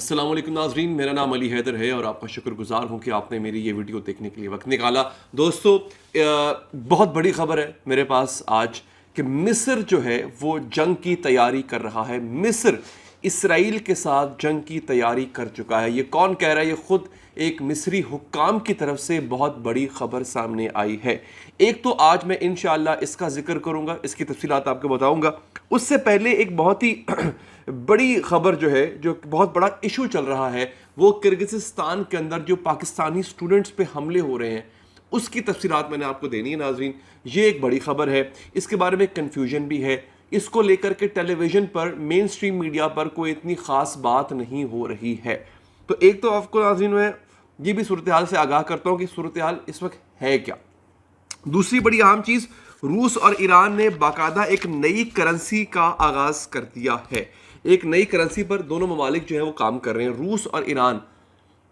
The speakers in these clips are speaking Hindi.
अस्सलाम वालेकुम नाज़रीन, मेरा नाम अली हैदर है और आपका शुक्रगुजार हूँ कि आपने मेरी ये वीडियो देखने के लिए वक्त निकाला। दोस्तों, बहुत बड़ी ख़बर है मेरे पास आज कि मिस्र जो है वो जंग की तैयारी कर रहा है। मिस्र इसराइल के साथ जंग की तैयारी कर चुका है। ये कौन कह रहा है? ये ख़ुद एक मिस्री हुक्काम की तरफ से बहुत बड़ी ख़बर सामने आई है। एक तो आज मैं इंशाअल्लाह इसका जिक्र करूँगा, इसकी तफसीलात आपको बताऊँगा। उससे पहले एक बहुत ही बड़ी खबर जो है, जो बहुत बड़ा इशू चल रहा है, वो किर्गिज़स्तान के अंदर जो पाकिस्तानी स्टूडेंट्स पे हमले हो रहे हैं उसकी तफसीलात मैंने आपको देनी है नाजरीन। ये एक बड़ी खबर है, इसके बारे में कन्फ्यूजन भी है। इसको लेकर के टेलीविज़न पर, मेन स्ट्रीम मीडिया पर कोई इतनी ख़ास बात नहीं हो रही है। तो एक तो आपको नाजरीन मैं ये भी सूरत हाल से आगाह करता हूँ कि सूरत हाल इस वक्त है क्या। दूसरी बड़ी अहम चीज़, रूस और ईरान ने बाकायदा एक नई करेंसी का आगाज़ कर दिया है। एक नई करेंसी पर दोनों ममालिक जो है वो काम कर रहे हैं। रूस और ईरान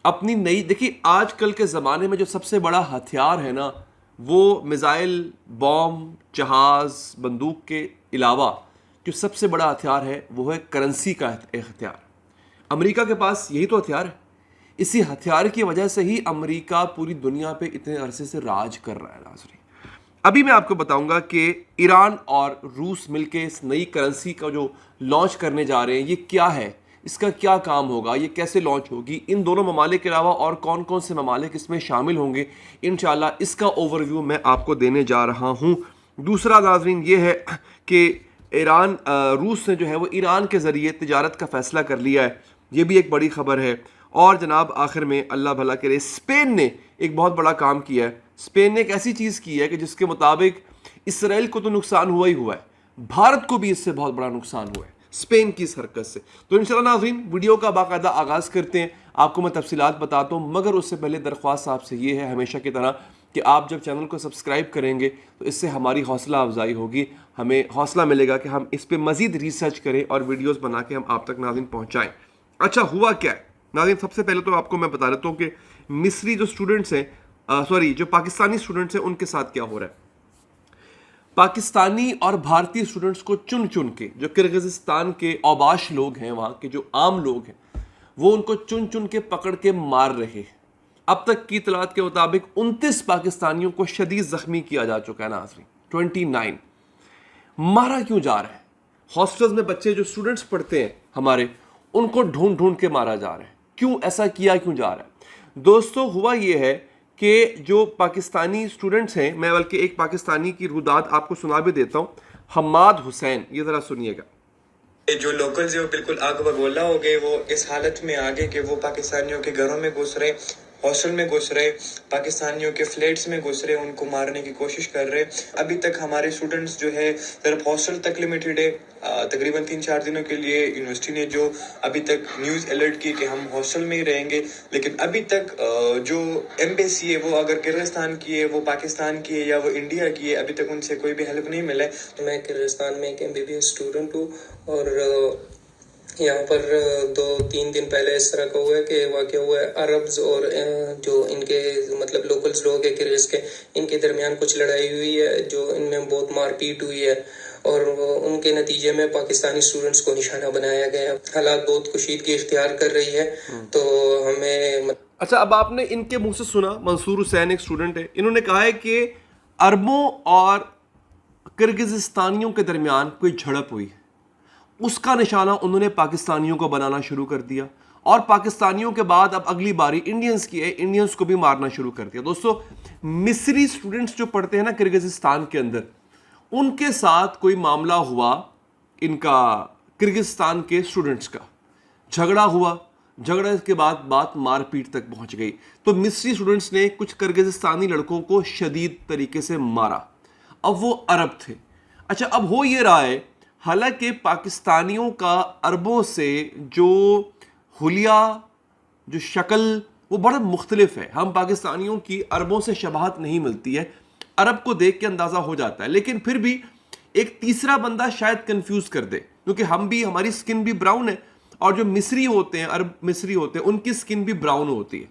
अपनी नई, देखिए आजकल के ज़माने में जो सबसे बड़ा हथियार है ना, वो मिज़ाइल, बॉम्ब, जहाज़, बंदूक के अलावा जो सबसे बड़ा हथियार है वो है करेंसी का हथियार। अमेरिका के पास यही तो हथियार है। इसी हथियार की वजह से ही अमेरिका पूरी दुनिया पे इतने अरसे से राज कर रहा है नाज़रीन। अभी मैं आपको बताऊंगा कि ईरान और रूस मिलके इस नई करेंसी का जो लॉन्च करने जा रहे हैं, ये क्या है, इसका क्या काम होगा, ये कैसे लॉन्च होगी, इन दोनों ममालिक के अलावा और कौन कौन से ममालिक इसमें शामिल होंगे, इंशाल्लाह इसका ओवरव्यू मैं आपको देने जा रहा हूँ। दूसरा नाज़रीन ये है कि रूस ने जो है वो ईरान के ज़रिए तिजारत का फ़ैसला कर लिया है। ये भी एक बड़ी ख़बर है। और जनाब आखिर में अल्लाह भला करे, स्पेन ने एक बहुत बड़ा काम किया है। स्पेन ने एक ऐसी चीज़ की है कि जिसके मुताबिक इसराइल को तो नुकसान हुआ ही हुआ है, भारत को भी इससे बहुत बड़ा नुकसान हुआ है स्पेन की इस हरकत से। तो इंशाल्लाह नाज़रीन वीडियो का बाकायदा आगाज़ करते हैं, आपको मैं तफसीलात बताता हूँ। मगर उससे पहले दरख्वास्त आपसे ये है हमेशा की तरह कि आप जब चैनल को सब्सक्राइब करेंगे तो इससे हमारी हौसला अफजाई होगी, हमें हौसला मिलेगा कि हम इस पर मज़ीद रिसर्च करें और वीडियोज़ बना के हम आप तक नाज़रीन पहुँचाएँ। अच्छा, हुआ क्या है नाज़रीन? सबसे पहले तो आपको मैं बता देता हूँ कि मिस्री जो स्टूडेंट्स हैं, जो पाकिस्तानी स्टूडेंट्स हैं, उनके साथ क्या हो रहा है। पाकिस्तानी और भारतीय स्टूडेंट्स को चुन चुन के, जो किर्गिज़स्तान के औबाश लोग हैं, वहाँ के जो आम लोग हैं, वो उनको चुन चुन के पकड़ के मार रहे हैं। अब तक की इतलात के मुताबिक 29 पाकिस्तानियों को शदीद ज़ख्मी किया जा चुका है नाज़रीन। 29 मारा क्यों जा रहा है? हॉस्टल्स में बच्चे जो स्टूडेंट्स पढ़ते हैं हमारे, उनको ढूंढ ढूंढ के मारा जा रहा है। क्यों ऐसा किया क्यों जा रहा है? दोस्तों, हुआ ये है कि जो पाकिस्तानी स्टूडेंट्स हैं, मैं बल्कि एक पाकिस्तानी की रुदात आपको सुना भी देता हूँ, हम्माद हुसैन, ये ज़रा सुनिएगा। जो लोकल्स है वो बिल्कुल आग बगोला हो गए। वो इस हालत में आ गए कि वो पाकिस्तानियों के घरों में घुस रहे, हॉस्टल में घुस रहे, पाकिस्तानियों के फ्लैट्स में घुस रहे, उनको मारने की कोशिश कर रहे। अभी तक हमारे स्टूडेंट्स जो है सिर्फ हॉस्टल तक लिमिटेड है। तकरीबन 3-4 दिनों के लिए यूनिवर्सिटी ने जो अभी तक न्यूज़ अलर्ट की कि हम हॉस्टल में ही रहेंगे, लेकिन अभी तक जो एम्बेसी है वो अगर किर्गिस्तान की है, वो पाकिस्तान की है या वो इंडिया की है, अभी तक उनसे कोई भी हेल्प नहीं मिला है। तो मैं किर्गिस्तान में एक MBBS स्टूडेंट हूँ और यहाँ पर 2-3 दिन पहले इस तरह का हुआ है कि वाक़या हुआ है। अरब्स और जो इनके मतलब लोकल्स लोग हैं किर्गिज़ के, इनके दरमियान कुछ लड़ाई हुई है जो इनमें बहुत मारपीट हुई है और उनके नतीजे में पाकिस्तानी स्टूडेंट्स को निशाना बनाया गया। हालात बहुत कशीदगी इख्तियार कर रही है। तो हमें अच्छा, अब आपने इनके मुंह से सुना, मंसूर हुसैन एक स्टूडेंट है, इन्होंने कहा है कि अरबों और किर्गिज़स्तानियों के दरमियान कोई झड़प हुई है, उसका निशाना उन्होंने पाकिस्तानियों को बनाना शुरू कर दिया और पाकिस्तानियों के बाद अब अगली बारी इंडियंस की है, इंडियंस को भी मारना शुरू कर दिया। दोस्तों, मिस्री स्टूडेंट्स जो पढ़ते हैं ना किर्गिज़स्तान के अंदर, उनके साथ कोई मामला हुआ, इनका किर्गिज़स्तान के स्टूडेंट्स का झगड़ा हुआ, झगड़े के बाद बात मारपीट तक पहुंच गई। तो मिस्री स्टूडेंट्स ने कुछ किर्गिज़स्तानी लड़कों को शदीद तरीके से मारा। अब वो अरब थे। अच्छा, अब हो ये रहा है, हालांकि पाकिस्तानियों का अरबों से जो हुलिया, जो शक्ल, वो बड़ा मुख्तलिफ है। हम पाकिस्तानियों की अरबों से शबाहत नहीं मिलती है, अरब को देख के अंदाज़ा हो जाता है, लेकिन फिर भी एक तीसरा बंदा शायद कंफ्यूज कर दे, क्योंकि हम भी, हमारी स्किन भी ब्राउन है और जो मिस्री होते हैं, अरब मिस्री होते हैं, उनकी स्किन भी ब्राउन होती है।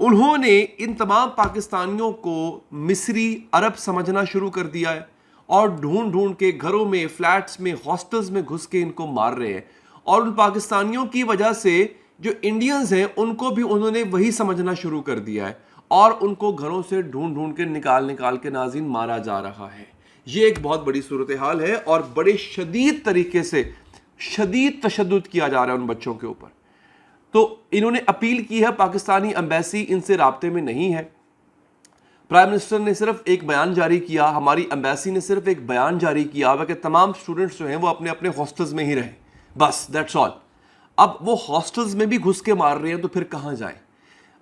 उन्होंने इन तमाम पाकिस्तानियों को मिस्री अरब समझना शुरू कर दिया है और ढूंढ ढूंढ के घरों में, फ्लैट्स में, हॉस्टल्स में घुस के इनको मार रहे हैं। और उन पाकिस्तानियों की वजह से जो इंडियंस हैं उनको भी उन्होंने वही समझना शुरू कर दिया है और उनको घरों से ढूंढ ढूंढ के निकाल के नाज़रीन मारा जा रहा है। ये एक बहुत बड़ी सूरत हाल है और बड़े शदीद तरीके से शदीद तशद्दुद किया जा रहा है उन बच्चों के ऊपर। तो इन्होंने अपील की है, पाकिस्तानी एम्बेसी इनसे राब्ते में नहीं है। प्राइम मिनिस्टर ने सिर्फ एक बयान जारी किया, हमारी एम्बेसी ने सिर्फ एक बयान जारी किया हुआ कि तमाम स्टूडेंट्स जो हैं वो अपने अपने हॉस्टल्स में ही रहें, बस दैट्स ऑल। अब वो हॉस्टल्स में भी घुस के मार रहे हैं तो फिर कहाँ जाएं?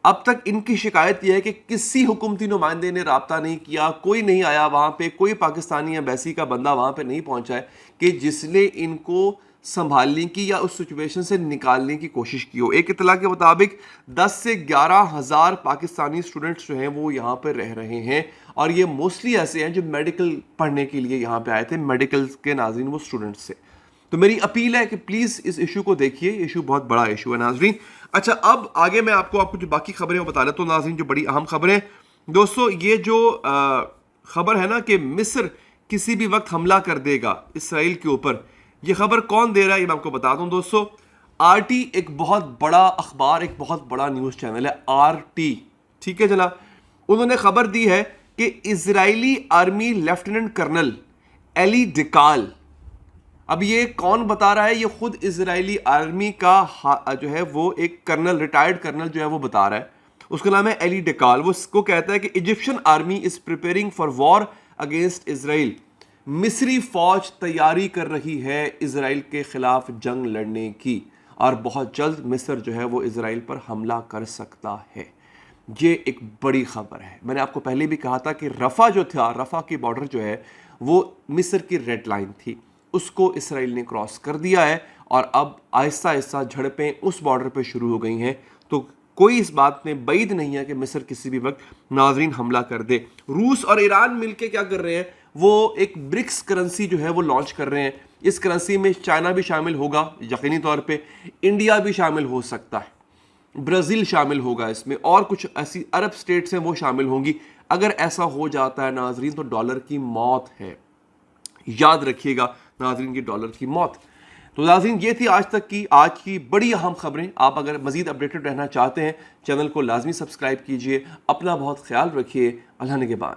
अब तक इनकी शिकायत यह है कि किसी हुकूमती नुमाइंदे ने राब्ता नहीं किया, कोई नहीं आया वहाँ पे, कोई पाकिस्तानी एम्बेसी का बंदा वहाँ पे नहीं पहुँचा है कि जिसने इनको संभालने की या उस सिचुएशन से निकालने की कोशिश की हो। एक इतला के मुताबिक 10 से 11 हज़ार पाकिस्तानी स्टूडेंट्स जो हैं वो यहाँ पर रह रहे हैं और ये मोस्टली ऐसे हैं जो मेडिकल पढ़ने के लिए यहाँ पे आए थे, मेडिकल के नाज़रीन वो स्टूडेंट्स से। तो मेरी अपील है कि प्लीज़ इस इशू को देखिए, इशू बहुत बड़ा इशू है नाज़रीन। अच्छा, अब आगे मैं आपको जो बाकी खबरें वो बता देता हूँ नाज़रीन, जो बड़ी अहम खबरें। दोस्तों, ये जो खबर है ना कि मिस्र किसी भी वक्त हमला कर देगा इसराइल के ऊपर, ये खबर कौन दे रहा है ये मैं आपको बता दूं दोस्तों। आरटी एक बहुत बड़ा अखबार, एक बहुत बड़ा न्यूज़ चैनल है आरटी, ठीक है जनाब। उन्होंने खबर दी है कि Israeli army lieutenant colonel Eli डिकाल, अब ये कौन बता रहा है, ये खुद इजरायली आर्मी का जो है वो एक कर्नल, रिटायर्ड कर्नल जो है वो बता रहा है। उसका नाम है एली डिकाल। वो इसको कहता है कि Egyptian army is preparing for war against Israel. मिस्री फौज तैयारी कर रही है इसराइल के खिलाफ जंग लड़ने की और बहुत जल्द मिस्र जो है वो इसराइल पर हमला कर सकता है। ये एक बड़ी खबर है। मैंने आपको पहले भी कहा था कि रफ़ा जो था, रफ़ा की बॉर्डर जो है वो मिस्र की रेड लाइन थी, उसको इसराइल ने क्रॉस कर दिया है और अब आहिस्ता आहिस्ता झड़पें उस बॉर्डर पे शुरू हो गई हैं। तो कोई इस बात में बैद नहीं है कि मिस्र किसी भी वक्त नाज़रीन हमला कर दे। रूस और ईरान मिलके क्या कर रहे हैं, वो एक ब्रिक्स करेंसी जो है वो लॉन्च कर रहे हैं। इस करेंसी में चाइना भी शामिल होगा यकीनी तौर पे, इंडिया भी शामिल हो सकता है, ब्राज़ील शामिल होगा इसमें, और कुछ ऐसी अरब स्टेट्स हैं वो शामिल होंगी। अगर ऐसा हो जाता है नाज़रीन तो डॉलर की मौत है, याद रखिएगा नाज़रीन की डॉलर की मौत। तो नाज़रीन ये थी आज की बड़ी अहम खबरें। आप अगर मज़ीद अपडेटेड रहना चाहते हैं चैनल को लाजमी सब्सक्राइब कीजिए। अपना बहुत ख्याल रखिए। अल्लाह निगहबान।